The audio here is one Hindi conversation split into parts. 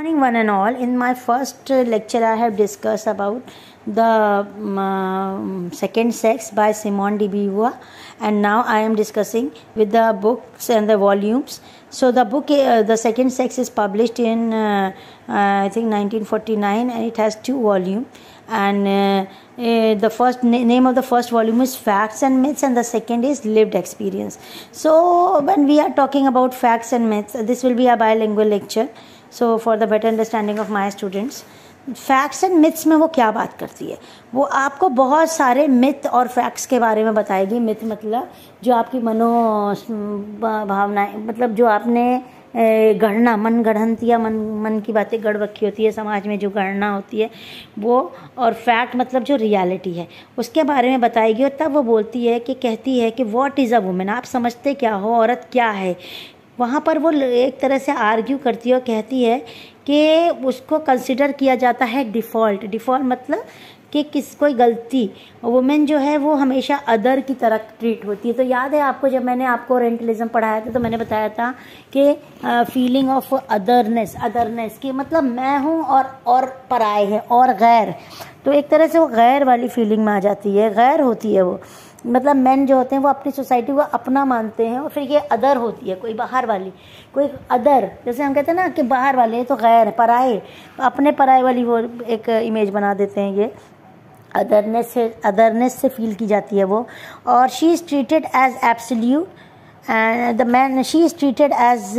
Morning one and all. In my first lecture I have discussed about the second sex by Simone de Beauvoir, and now I am discussing with the books and the volumes. So the book the second sex is published in I think 1949, and it has 2 volumes, and the first name of the first volume is Facts and Myths, and the second is Lived Experience. So when we are talking about facts and myths, this will be a bilingual lecture, so for the better understanding of my students. Facts and myths में वो क्या बात करती है, वो आपको बहुत सारे मिथ और फैक्ट्स के बारे में बताएगी. मिथ मतलब जो आपकी मनो भावनाएं, मतलब जो आपने गणना, मन गढ़ंती या मन की बातें गढ़ रखी होती है, समाज में जो गणना होती है वो, और फैक्ट मतलब जो रियलिटी है उसके बारे में बताएगी. और तब वो बोलती है कि कहती है कि व्हाट इज़ अ वुमेन, आप समझते क्या हो, औरत क्या है. वहाँ पर वो एक तरह से आर्ग्यू करती है और कहती है कि उसको कंसिडर किया जाता है डिफ़ॉल्ट मतलब कि कोई गलती, वुमेन जो है वो हमेशा अदर की तरह ट्रीट होती है. तो याद है आपको, जब मैंने आपको ओरिएंटलिज्म पढ़ाया था तो मैंने बताया था कि फीलिंग ऑफ अदरनेस की मतलब मैं हूँ और पराए है और गैर, तो एक तरह से वो गैर वाली फीलिंग में आ जाती है, गैर होती है वो. मतलब मेन जो होते हैं वो अपनी सोसाइटी को अपना मानते हैं, और फिर ये अदर होती है, कोई बाहर वाली, कोई अदर, जैसे हम कहते हैं ना कि बाहर वाले तो गैर, पराए, अपने पराए वाली वो एक इमेज बना देते हैं. ये अदरनेस से फील की जाती है वो. और she is treated as absolute, and the man, she is treated as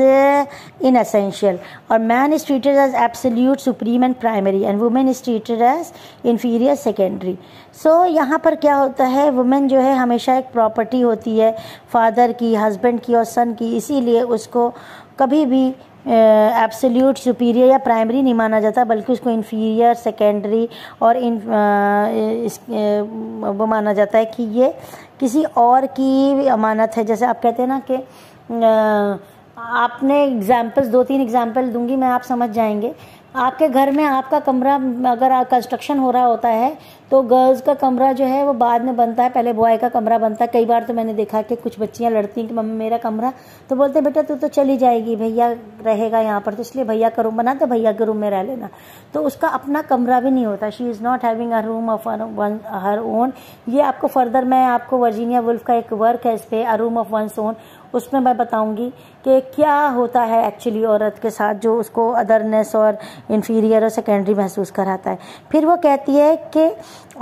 inessential, or man is treated as absolute, supreme and primary, and woman is treated as inferior, secondary. So यहाँ पर क्या होता है, वुमेन जो है हमेशा एक प्रॉपर्टी होती है फादर की, हस्बैंड की और सन की, इसीलिए उसको कभी भी एब्सोल्यूट, सुपीरियर या प्राइमरी नहीं माना जाता, बल्कि उसको इन्फीरियर, सेकेंडरी और वो माना जाता है कि ये किसी और की अमानत है. जैसे आप कहते हैं ना कि आपने एग्जाम्पल्स, 2-3 एग्जाम्पल दूंगी मैं, आप समझ जाएंगे. आपके घर में आपका कमरा अगर कंस्ट्रक्शन हो रहा होता है तो गर्ल्स का कमरा जो है वो बाद में बनता है, पहले बॉय का कमरा बनता है. कई बार तो मैंने देखा कि कुछ बच्चियां लड़ती हैं कि मम्मी मेरा कमरा, तो बोलते बेटा तू तो चली जाएगी, भैया रहेगा यहाँ पर, तो इसलिए भैया का रूम बना, तो भैया के रूम में रह लेना. तो उसका अपना कमरा भी नहीं होता. She is not having a room of her own. ये आपको फर्दर मैं आपको वर्जीनिया वुल्फ का एक वर्क है इस पर, अ रूम ऑफ वंस ओन, उसमें मैं बताऊंगी कि क्या होता है एक्चुअली औरत के साथ, जो उसको अदरनेस और इन्फीरियर और सेकेंडरी महसूस कराता है. फिर वो कहती है कि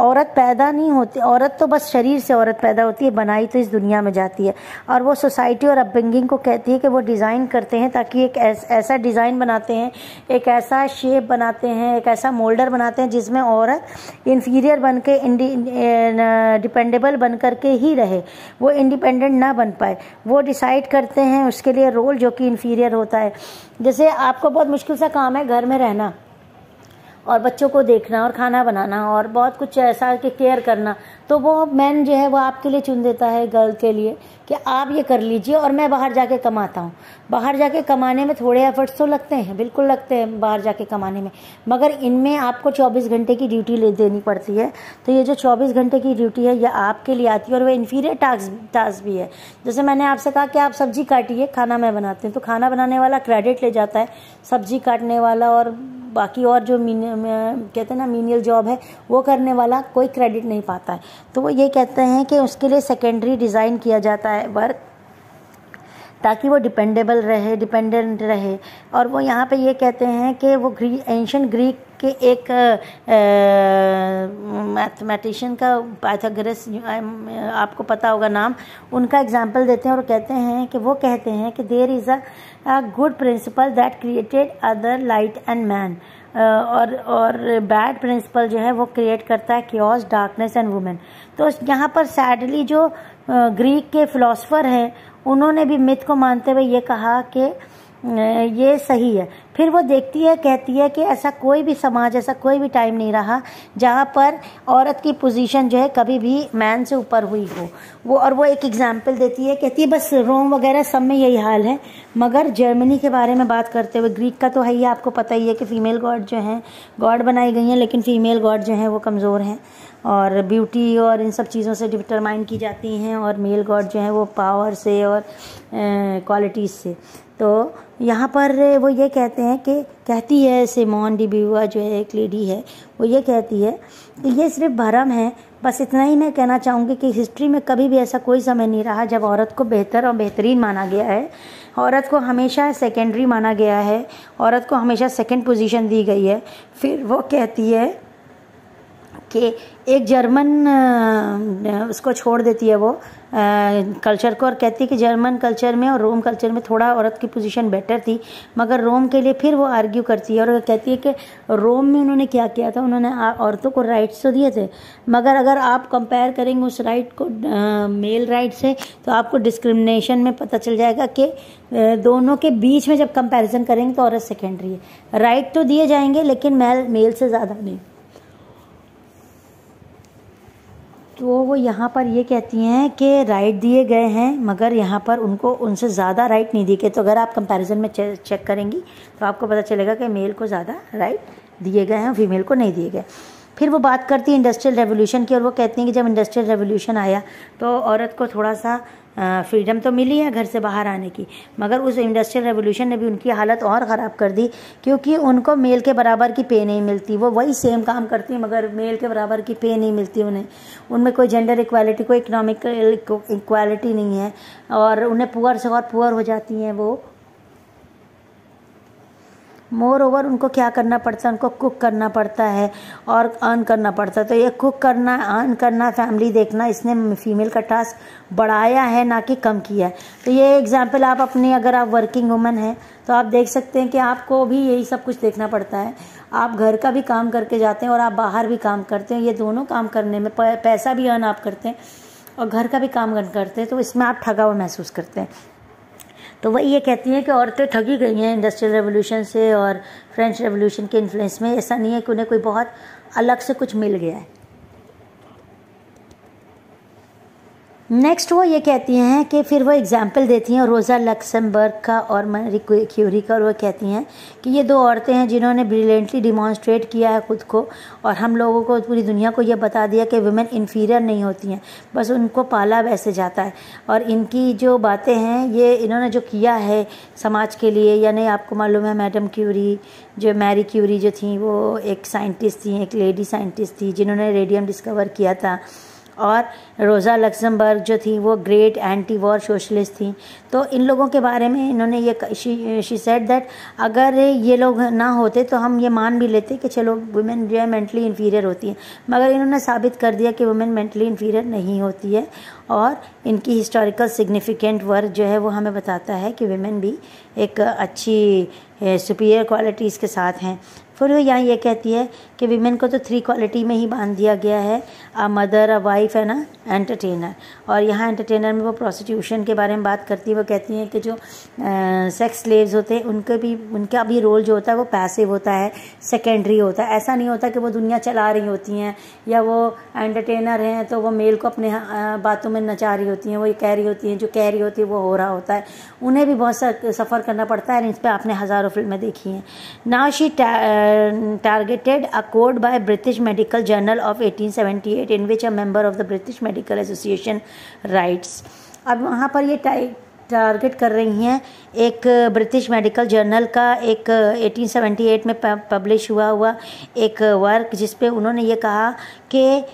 औरत पैदा नहीं होती, औरत तो बस शरीर से औरत पैदा होती है, बनाई तो इस दुनिया में जाती है. और वो सोसाइटी और अपब्रिंगिंग को कहती है कि वो डिज़ाइन करते हैं, ताकि एक ऐसा डिज़ाइन बनाते हैं, एक ऐसा शेप बनाते हैं, एक ऐसा मोल्डर बनाते हैं जिसमें औरत इन्फीरियर बन के, डिपेंडेबल बन करके ही रहे, वो इंडिपेंडेंट ना बन पाए. वो डिसाइड करते हैं उसके लिए रोल जो कि इन्फीरियर होता है. जैसे आपको बहुत मुश्किल सा काम है घर में रहना और बच्चों को देखना और खाना बनाना और बहुत कुछ ऐसा कि केयर करना, तो वो मैन जो है वो आपके लिए चुन देता है गर्ल के लिए कि आप ये कर लीजिए और मैं बाहर जाके कमाता हूँ. बाहर जाके कमाने में थोड़े एफर्ट्स तो लगते हैं, बिल्कुल लगते हैं बाहर जाके कमाने में, मगर इनमें आपको 24 घंटे की ड्यूटी देनी पड़ती है. तो ये जो 24 घंटे की ड्यूटी है ये आपके लिए आती है, और वो इन्फीरियर टास्क भी है. जैसे मैंने आपसे कहा कि आप सब्जी काटिए, खाना मैं बनाती हूँ, तो खाना बनाने वाला क्रेडिट ले जाता है, सब्जी काटने वाला और बाकी और जो कहते हैं ना मीनियल जॉब है वो करने वाला कोई क्रेडिट नहीं पाता है. तो वो ये कहते हैं कि उसके लिए सेकेंडरी डिज़ाइन किया जाता है वर्क, ताकि वो डिपेंडेंट रहे. और वो यहाँ पे ये कहते हैं कि वो एंशिएंट ग्रीक के एक मैथमेटिशियन का, पाइथागोरस, आपको पता होगा नाम, उनका एग्जाम्पल देते हैं और कहते हैं कि वो कहते हैं कि there is a good principle that created other light and man, और बैड प्रिंसिपल जो है वो क्रिएट करता है क्योस, डार्कनेस एंड वुमेन. तो यहाँ पर सैडली जो ग्रीक के फिलोसफर हैं उन्होंने भी मिथ को मानते हुए ये कहा कि ये सही है. फिर वो देखती है, कहती है कि ऐसा कोई भी समाज, ऐसा कोई भी टाइम नहीं रहा जहाँ पर औरत की पोजीशन जो है कभी भी मैन से ऊपर हुई हो. वो एक एग्जाम्पल देती है, कहती है बस रोम वगैरह सब में यही हाल है, मगर जर्मनी के बारे में बात करते हुए, ग्रीक का तो है ही, आपको पता ही है कि फीमेल गॉड जो हैं गॉड बनाई गई हैं, लेकिन फीमेल गॉड जो हैं वो कमज़ोर हैं और ब्यूटी और इन सब चीज़ों से डिटरमाइन की जाती हैं, और मेल गॉड जो हैं वो पावर से और क्वालिटीज़ से. तो यहाँ पर वो ये कहते हैं कि कहती है सिमोन डी ब्यूवर जो है एक लेडी है, वो ये कहती है कि ये सिर्फ भरम है। बस इतना ही मैं कहना चाहूँगी कि हिस्ट्री में कभी भी ऐसा कोई समय नहीं रहा जब औरत को बेहतर और बेहतरीन माना गया है। औरत को हमेशा सेकेंडरी माना गया है, औरत को हमेशा सेकंड पोजीशन दी गई है। फिर वो कहती है कि एक जर्मन उसको छोड़ देती है वो कल्चर को, और कहती है कि जर्मन कल्चर में और रोम कल्चर में थोड़ा औरत की पोजीशन बेटर थी, मगर रोम के लिए फिर वो आर्ग्यू करती है और कहती है कि रोम में उन्होंने क्या किया था, उन्होंने औरतों को राइट्स तो दिए थे, मगर अगर आप कंपेयर करेंगे उस राइट को मेल राइट से तो आपको डिस्क्रिमिनेशन में पता चल जाएगा कि दोनों के बीच में जब कंपैरिजन करेंगे तो औरत सेकेंडरी है। राइट तो दिए जाएंगे लेकिन मेल से ज़्यादा नहीं। तो वो यहाँ पर ये कहती हैं कि राइट दिए गए हैं मगर यहाँ पर उनको उनसे ज़्यादा राइट नहीं दिए गए। तो अगर आप कंपैरिजन में चेक करेंगी तो आपको पता चलेगा कि मेल को ज़्यादा राइट दिए गए हैं, फीमेल को नहीं दिए गए। फिर वो बात करती है इंडस्ट्रियल रेवोल्यूशन की, और वो कहती हैं कि जब इंडस्ट्रियल रेवोल्यूशन आया तो औरत को थोड़ा सा फ्रीडम तो मिली है घर से बाहर आने की, मगर उस इंडस्ट्रियल रेवोल्यूशन ने भी उनकी हालत और ख़राब कर दी, क्योंकि उनको मेल के बराबर की पे नहीं मिलती। वो वही सेम काम करती मगर मेल के बराबर की पे नहीं मिलती उन्हें। उनमें कोई जेंडर इक्वालिटी, कोई इकोनॉमिकल इक्वालिटी नहीं है, और उन्हें पुअर से और पुअर हो जाती हैं वो। मोर ओवर उनको क्या करना पड़ता है, उनको कुक करना पड़ता है और अर्न करना पड़ता है। तो ये कुक करना, अर्न करना, फैमिली देखना, इसने फीमेल का टास्क बढ़ाया है ना कि कम किया है। तो ये एग्जांपल आप अपनी, अगर आप वर्किंग वुमन हैं तो आप देख सकते हैं कि आपको भी यही सब कुछ देखना पड़ता है। आप घर का भी काम करके जाते हैं और आप बाहर भी काम करते हैं। ये दोनों काम करने में पैसा भी अर्न आप करते हैं और घर का भी काम करते हैं, तो इसमें आप ठगा हुआ महसूस करते हैं। तो वही ये कहती हैं कि औरतें ठगी गई हैं इंडस्ट्रियल रेवोल्यूशन से और फ्रेंच रेवोल्यूशन के इन्फ्लुएंस में। ऐसा नहीं है कि उन्हें कोई बहुत अलग से कुछ मिल गया है। नेक्स्ट वो ये कहती हैं कि फिर वो एग्जाम्पल देती हैं रोज़ा लक्समबर्ग का और मैरी क्यूरी का, और वो कहती हैं कि ये दो औरतें हैं जिन्होंने ब्रिलियंटली डिमॉन्स्ट्रेट किया है खुद को, और हम लोगों को, पूरी दुनिया को ये बता दिया कि वुमेन इन्फीरियर नहीं होती हैं, बस उनको पाला वैसे जाता है। और इनकी जो बातें हैं, ये इन्होंने जो किया है समाज के लिए, यानी आपको मालूम है मैडम क्यूरी, जो मैरी क्यूरी जो थी वो एक साइंटिस्ट थी, एक लेडी साइंटिस्ट थी जिन्होंने रेडियम डिस्कवर किया था, और रोज़ा लक्समबर्ग जो थी वो ग्रेट एंटी वॉर सोशलिस्ट थी। तो इन लोगों के बारे में इन्होंने ये शी सेड दैट अगर ये लोग ना होते तो हम ये मान भी लेते कि चलो वुमेन जो है मेंटली इन्फीरियर होती है, मगर इन्होंने साबित कर दिया कि वुमेन मेंटली इन्फीरियर नहीं होती है। और इनकी हिस्टोरिकल सिग्निफिकेंट वर्क जो है वो हमें बताता है कि वुमेन भी एक अच्छी सुपीरियर क्वालिटीज़ के साथ हैं। फिर वो यहाँ ये कहती है कि विमेन को तो 3 क्वालिटी में ही बांध दिया गया है, a mother, a wife and a entertainer. और यहाँ एंटरटेनर में वो प्रोस्टिट्यूशन के बारे में बात करती है। वो कहती हैं कि जो सेक्स स्लेव्स होते हैं उनका भी रोल जो होता है वो पैसिव होता है, सेकेंडरी होता है। ऐसा नहीं होता कि वो दुनिया चला रही होती हैं, या वो एंटरटेनर हैं तो वो मेल को अपने बातों में नचा रही होती हैं, वो ये कह रही होती हैं, जो कह रही होती है वो हो रहा होता है। उन्हें भी बहुत सफ़र करना पड़ता है। इन पर आपने हज़ारों फिल्में देखी हैं। Now she targeted a code by British Medical Journal of 1878 in which a member of the British Medical Association writes। अब वहाँ पर ये टारगेट कर रही हैं एक ब्रिटिश मेडिकल जर्नल का एक 1878 में पब्लिश हुआ एक वर्क, जिस पे उन्होंने ये कहा कि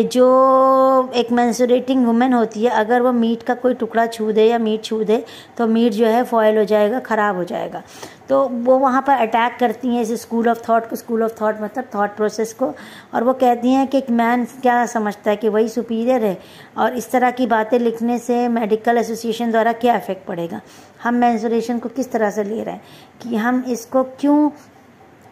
जो एक मेंस्ट्रुएटिंग वुमेन होती है, अगर वो मीट का कोई टुकड़ा छू दे या मीट छू दे तो मीट जो है फॉयल हो जाएगा, ख़राब हो जाएगा। तो वो वहाँ पर अटैक करती हैं इस स्कूल ऑफ थॉट को, स्कूल ऑफ थॉट मतलब थॉट प्रोसेस को, और वो कहती हैं कि एक मैन क्या समझता है कि वही सुपीरियर है, और इस तरह की बातें लिखने से मेडिकल एसोसिएशन द्वारा क्या इफ़ेक्ट पड़ेगा, हम मेंस्ट्रुएशन को किस तरह से ले रहे हैं, कि हम इसको क्यों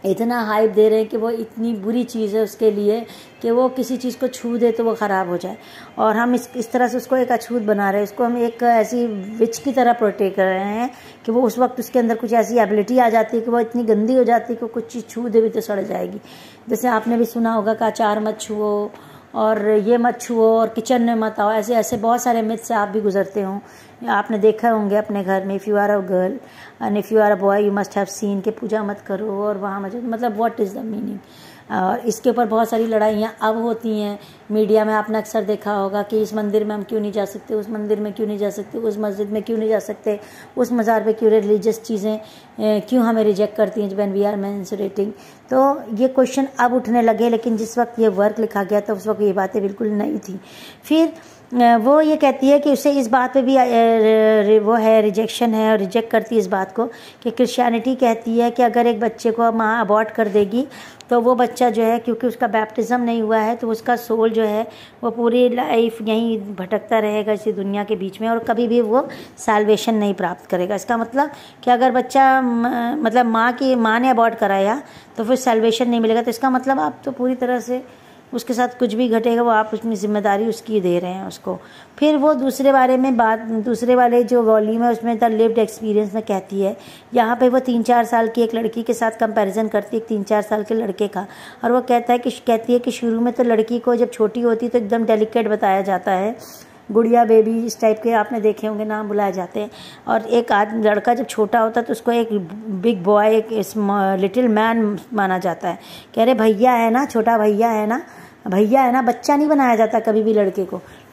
इतना हाइप दे रहे हैं कि वो इतनी बुरी चीज़ है उसके लिए कि वो किसी चीज़ को छू दे तो वो ख़राब हो जाए, और हम इस तरह से उसको एक अछूत बना रहे हैं, उसको हम एक ऐसी विच की तरह प्रोटेक्ट कर रहे हैं कि वो उस वक्त उसके अंदर कुछ ऐसी एबिलिटी आ जाती है कि वो इतनी गंदी हो जाती है कि कुछ चीज़ छू दे भी तो सड़ जाएगी। जैसे आपने भी सुना होगा कि अचार मत छुओ और ये मत छुओ और किचन में मत आओ, ऐसे ऐसे बहुत सारे मिथ से आप भी गुजरते हों। आपने देखा होंगे अपने घर में, if you are a girl and if you are a boy you must have seen कि पूजा मत करो और वहाँ मतलब व्हाट इज़ द मीनिंग। और इसके ऊपर बहुत सारी लड़ाइयाँ अब होती हैं मीडिया में। आपने अक्सर देखा होगा कि इस मंदिर में हम क्यों नहीं जा सकते, उस मंदिर में क्यों नहीं जा सकते, उस मस्जिद में क्यों नहीं जा सकते, उस मज़ार पे क्यों रिलीजियस चीज़ें क्यों हमें रिजेक्ट करती हैं व्हेन वी आर मेंस्ट्रुएटिंग। तो ये क्वेश्चन अब उठने लगे, लेकिन जिस वक्त ये वर्क लिखा गया तो उस वक्त ये बातें बिल्कुल नहीं थी। फिर वो ये कहती है कि उसे इस बात पे भी वो है रिजेक्शन है और रिजेक्ट करती है इस बात को कि क्रिश्चियनिटी कहती है कि अगर एक बच्चे को माँ अबॉर्ट कर देगी तो वो बच्चा जो है, क्योंकि उसका बैप्टिज़म नहीं हुआ है, तो उसका सोल जो है वो पूरी लाइफ यहीं भटकता रहेगा इसी दुनिया के बीच में और कभी भी वो साल्वेशन नहीं प्राप्त करेगा। इसका मतलब कि अगर बच्चा मतलब माँ ने अबॉर्ट कराया तो फिर साल्वेशन नहीं मिलेगा। तो इसका मतलब आप तो पूरी तरह से उसके साथ कुछ भी घटेगा वो आप उसमें जिम्मेदारी उसकी दे रहे हैं उसको। फिर वो दूसरे वाले जो वॉल्यूम है उसमें द लिव्ड एक्सपीरियंस में कहती है, यहाँ पे वो 3-4 साल की एक लड़की के साथ कंपैरिजन करती है, 3-4 साल के लड़के का। और वो कहती है कि शुरू में तो लड़की को जब छोटी होती है तो एकदम डेलिकेट बताया जाता है, गुड़िया बेबी इस टाइप के आपने देखे होंगे नाम बुलाए जाते हैं। और एक लड़का जब छोटा होता है तो उसको एक बिग बॉय, एक लिटिल मैन माना जाता है। कह रहे भैया है ना, छोटा भैया है ना, बच्चा नहीं बनाया जाता कभी भी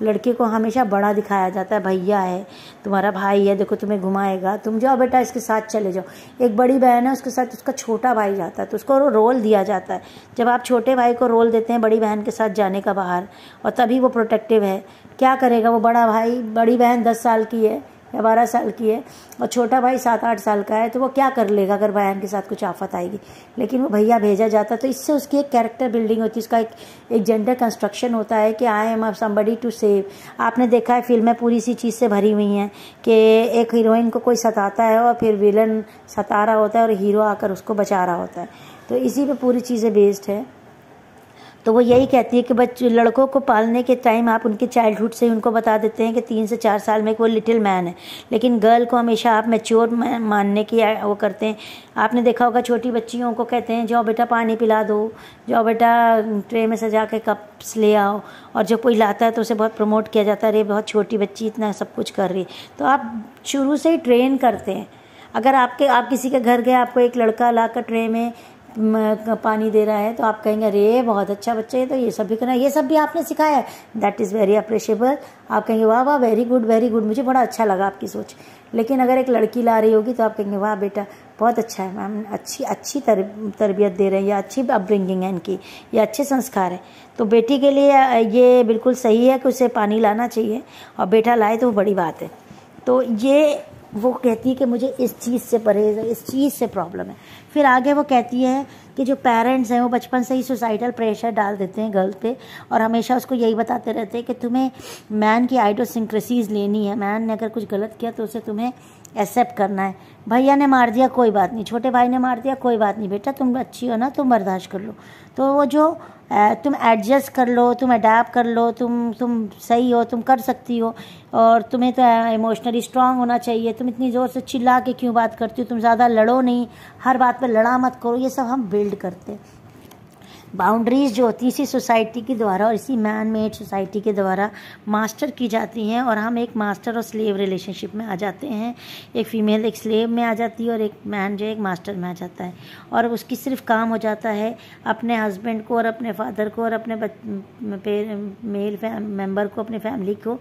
लड़के को हमेशा बड़ा दिखाया जाता है। भैया है, तुम्हारा भाई है, देखो तुम्हें घुमाएगा, तुम जाओ बेटा इसके साथ चले जाओ। एक बड़ी बहन है उसके साथ उसका छोटा भाई जाता है तो उसको रोल दिया जाता है। जब आप छोटे भाई को रोल देते हैं बड़ी बहन के साथ जाने का बाहर, और तभी वो प्रोटेक्टिव है। क्या करेगा वो बड़ी बहन 10 साल की है या 12 साल की है और छोटा भाई 7-8 साल का है, तो वो क्या कर लेगा अगर बहन के साथ कुछ आफत आएगी। लेकिन वो भैया भेजा जाता, तो इससे उसकी एक कैरेक्टर बिल्डिंग होती है, उसका एक जेंडर कंस्ट्रक्शन होता है कि I am somebody to save. आपने देखा है फिल्में पूरी सी चीज़ से भरी हुई हैं कि एक हीरोइन को कोई सताता है और फिर विलन सता रहा होता है और हीरो आकर उसको बचा रहा होता है। तो इसी पे पूरी चीज़ें बेस्ड है। तो वो यही कहती है कि बच्चे लड़कों को पालने के टाइम आप उनके चाइल्डहुड से उनको बता देते हैं कि 3 से 4 साल में वो लिटिल मैन है, लेकिन गर्ल को हमेशा आप मैच्योर मानने की वो करते हैं। आपने देखा होगा छोटी बच्चियों को कहते हैं जाओ बेटा पानी पिला दो, जाओ बेटा ट्रे में सजा के कप्स ले आओ, और जब कोई लाता है तो उसे बहुत प्रमोट किया जाता है, अरे बहुत छोटी बच्ची इतना सब कुछ कर रही है। तो आप शुरू से ही ट्रेन करते हैं। अगर आप किसी के घर गए, आपको एक लड़का लाकर ट्रे में पानी दे रहा है तो आप कहेंगे अरे बहुत अच्छा बच्चा है, तो ये सब भी करना, ये सब भी आपने सिखाया है, दैट इज़ वेरी अप्रिशिएबल। आप कहेंगे वाह वाह वेरी गुड, मुझे बड़ा अच्छा लगा आपकी सोच। लेकिन अगर एक लड़की ला रही होगी तो आप कहेंगे वाह बेटा बहुत अच्छा है, मैम अच्छी तरबियत दे रहे हैं, या अच्छी अपब्रिंगिंग है इनकी, या अच्छे संस्कार है। तो बेटी के लिए ये बिल्कुल सही है कि उसे पानी लाना चाहिए, और बेटा लाए तो वो बड़ी बात है। तो ये वो कहती है कि मुझे इस चीज़ से परहेज है, इस चीज़ से प्रॉब्लम है। फिर आगे वो कहती है कि जो पेरेंट्स हैं वो बचपन से ही सोसाइटल प्रेशर डाल देते हैं गर्ल्स पे, और हमेशा उसको यही बताते रहते हैं कि तुम्हें मैन की आइडियोसिंक्रेसीज लेनी है, मैन ने अगर कुछ गलत किया तो उसे तुम्हें एक्सेप्ट करना है। भैया ने मार दिया कोई बात नहीं, छोटे भाई ने मार दिया कोई बात नहीं, बेटा तुम अच्छी हो ना, तुम बर्दाश्त कर लो। तो वो जो तुम एडजस्ट कर लो, तुम अडाप्ट कर लो, तुम सही हो, तुम कर सकती हो, और तुम्हें तो इमोशनली स्ट्रांग होना चाहिए, तुम इतनी ज़ोर से चिल्ला के क्यों बात करती हो, तुम ज़्यादा लड़ो नहीं, हर बात पे लड़ा मत करो। ये सब हम बिल्ड करते हैं। बाउंड्रीज जो होती है इसी सोसाइटी के द्वारा और इसी मैन मेड सोसाइटी के द्वारा मास्टर की जाती हैं, और हम एक मास्टर और स्लेव रिलेशनशिप में आ जाते हैं। एक फ़ीमेल एक स्लेव में आ जाती है और एक मैन जो एक मास्टर में आ जाता है, और उसकी सिर्फ काम हो जाता है अपने हस्बैंड को और अपने फादर को और अपने मेल मेंबर को, अपनी फैमिली को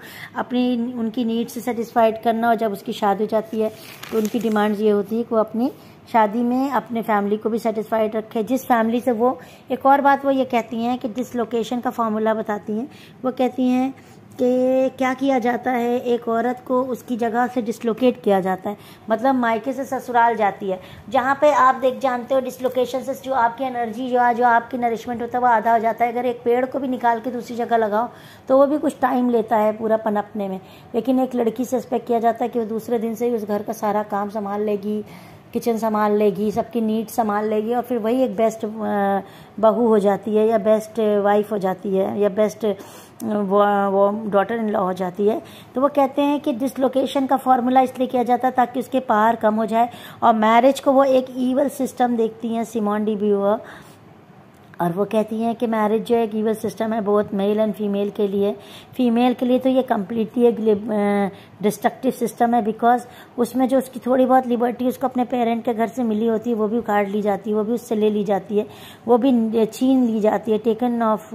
उनकी नीड से सेटिस्फाइड करना। और जब उसकी शादी हो जाती है तो उनकी डिमांड्स ये होती है कि वो अपनी शादी में अपने फैमिली को भी सेटिस्फाइड रखे, जिस फैमिली से वो। एक और बात वो ये कहती हैं कि डिसलोकेशन का फॉर्मूला बताती हैं। वो कहती हैं कि क्या किया जाता है, एक औरत को उसकी जगह से डिसलोकेट किया जाता है, मतलब मायके से ससुराल जाती है, जहाँ पे आप जानते हो डिसलोकेशन से जो आपकी एनर्जी जो आपकी नरिशमेंट होता है वो आधा हो जाता है। अगर एक पेड़ को भी निकाल के दूसरी जगह लगाओ तो वो भी कुछ टाइम लेता है पूरा पनपने में, लेकिन एक लड़की से एक्सपेक्ट किया जाता है कि वो दूसरे दिन से ही उस घर का सारा काम संभाल लेगी, किचन संभाल लेगी, सबकी नीड संभाल लेगी, और फिर वही एक बेस्ट बहू हो जाती है, या बेस्ट वाइफ हो जाती है, या बेस्ट वो डॉटर इन लॉ हो जाती है। तो वो कहते हैं कि डिसलोकेशन का फॉर्मूला इसलिए किया जाता है ताकि उसके पावर कम हो जाए, और मैरिज को वो एक ईवल सिस्टम देखती हैं सिमोन डी ब्यूवर। और वो कहती हैं कि मैरिज जो है गिवर सिस्टम है बोथ मेल एंड फीमेल के लिए। फीमेल के लिए तो ये कम्प्लीटली एक डिस्ट्रक्टिव सिस्टम है, बिकॉज उसमें जो उसकी थोड़ी बहुत लिबर्टी उसको अपने पेरेंट के घर से मिली होती है वो भी उखाड़ ली जाती है, वो भी उससे ले ली जाती है, वो भी छीन ली जाती है, taken off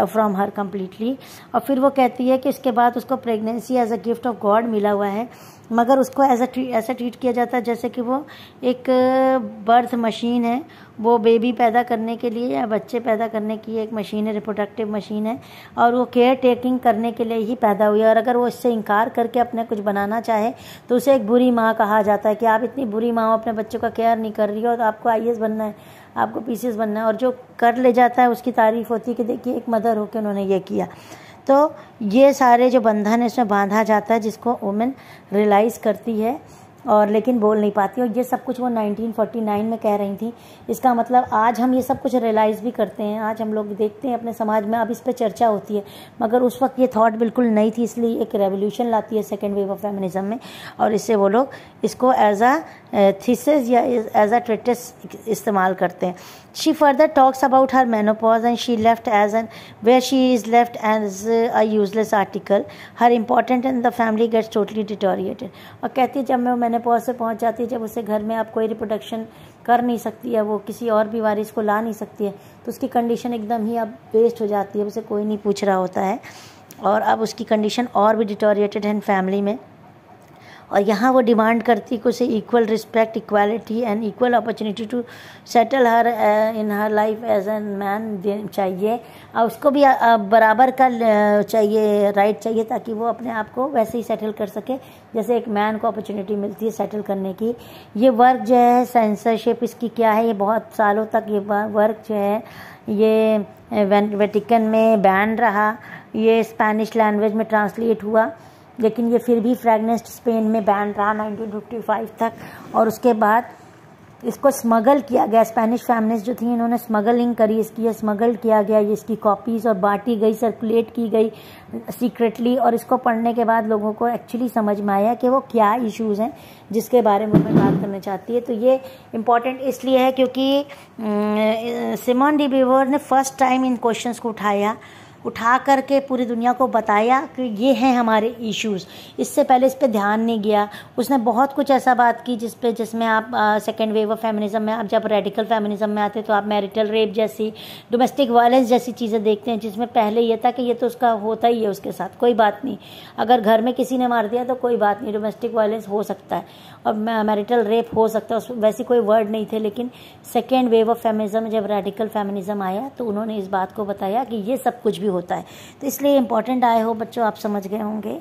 from her completely. और फिर वो कहती है कि इसके बाद उसको pregnancy as a gift of God मिला हुआ है, मगर उसको ऐसा ट्रीट किया जाता है जैसे कि वो एक बर्थ मशीन है, वो बेबी पैदा करने के लिए या बच्चे पैदा करने की एक मशीन है, रिप्रोडक्टिव मशीन है, और वो केयर टेकिंग करने के लिए ही पैदा हुई है। और अगर वो इससे इनकार करके अपने कुछ बनाना चाहे तो उसे एक बुरी माँ कहा जाता है कि आप इतनी बुरी माँ हो, अपने बच्चों का केयर नहीं कर रही हो, तो आपको IAS बनना है, आपको PCS बनना है। और जो कर ले जाता है उसकी तारीफ होती है कि देखिए एक मदर होकर उन्होंने ये किया। तो ये सारे जो बंधन है इसमें बांधा जाता है, जिसको वुमेन रियलाइज़ करती है और लेकिन बोल नहीं पाती। और ये सब कुछ वो 1949 में कह रही थी। इसका मतलब आज हम ये सब कुछ रियलाइज़ भी करते हैं, आज हम लोग देखते हैं अपने समाज में, अब इस पर चर्चा होती है, मगर उस वक्त ये थॉट बिल्कुल नई थी, इसलिए एक रेवोल्यूशन लाती है सेकेंड वेव ऑफ फेमिनिज्म में। और इससे वो लोग इसको एज अ थीसिस या एज अ ट्रीटिस इस्तेमाल करते हैं। She further talks about her menopause and she left as an where she is left as a useless article. Her importance in the family gets totally deteriorated. और कहती है जब मैं मेनोपॉज से पहुंच जाती है, जब उसे घर में अब कोई रिप्रोडक्शन कर नहीं सकती है, वो किसी और भी वारिस को ला नहीं सकती है, तो उसकी कंडीशन एकदम ही अब वेस्ट हो जाती है, उसे कोई नहीं पूछ रहा होता है, और अब उसकी कंडीशन और भी डिटोरिएटेड है फैमिली में। और यहाँ वो डिमांड करती कि उसे equal respect, equality and equal opportunity to settle her in her life as an man चाहिए, और उसको भी बराबर का चाहिए, राइट चाहिए, ताकि वो अपने आप को वैसे ही सेटल कर सके जैसे एक मैन को अपॉर्चुनिटी मिलती है सेटल करने की। ये वर्क जो है सेंसरशिप इसकी क्या है, ये बहुत सालों तक ये वर्क जो है ये वेटिकन में बैन रहा, ये स्पेनिश लैंग्वेज में ट्रांसलेट हुआ, लेकिन ये फिर भी फ्रेगनेंस स्पेन में बैन रहा 1955 तक। और उसके बाद इसको स्मगल किया गया, स्पेनिश फेमिनिस्ट जो थी इन्होंने स्मगलिंग करी इसकी, स्मगल किया गया ये इसकी कॉपीज़ और बांटी गई, सर्कुलेट की गई सीक्रेटली। और इसको पढ़ने के बाद लोगों को एक्चुअली समझ में आया कि वो क्या इश्यूज़ हैं जिसके बारे में मैं बात करना चाहती है। तो ये इम्पॉर्टेंट इसलिए है क्योंकि सिमोन डी बीवर ने फर्स्ट टाइम इन क्वेश्चंस को उठा करके पूरी दुनिया को बताया कि ये हैं हमारे इश्यूज़। इससे पहले इस पे ध्यान नहीं गया। उसने बहुत कुछ ऐसा बात की जिसमें आप सेकेंड वेव ऑफ फेमिनिज्म में आप जब रेडिकल फेमिनिज्म में आते तो आप मैरिटल रेप जैसी, डोमेस्टिक वायलेंस जैसी चीज़ें देखते हैं, जिसमें पहले ये था कि ये तो उसका होता ही है, उसके साथ कोई बात नहीं, अगर घर में किसी ने मार दिया तो कोई बात नहीं, डोमेस्टिक वायलेंस हो सकता है और मैरिटल रेप हो सकता है, वैसे कोई वर्ड नहीं थे। लेकिन सेकेंड वेव ऑफ फेमिनिज्म जब रेडिकल फेमिनिज्म आया तो उन्होंने इस बात को बताया कि ये सब कुछ भी होता है। तो इसलिए इम्पॉर्टेंट आए हो बच्चों, आप समझ गए होंगे।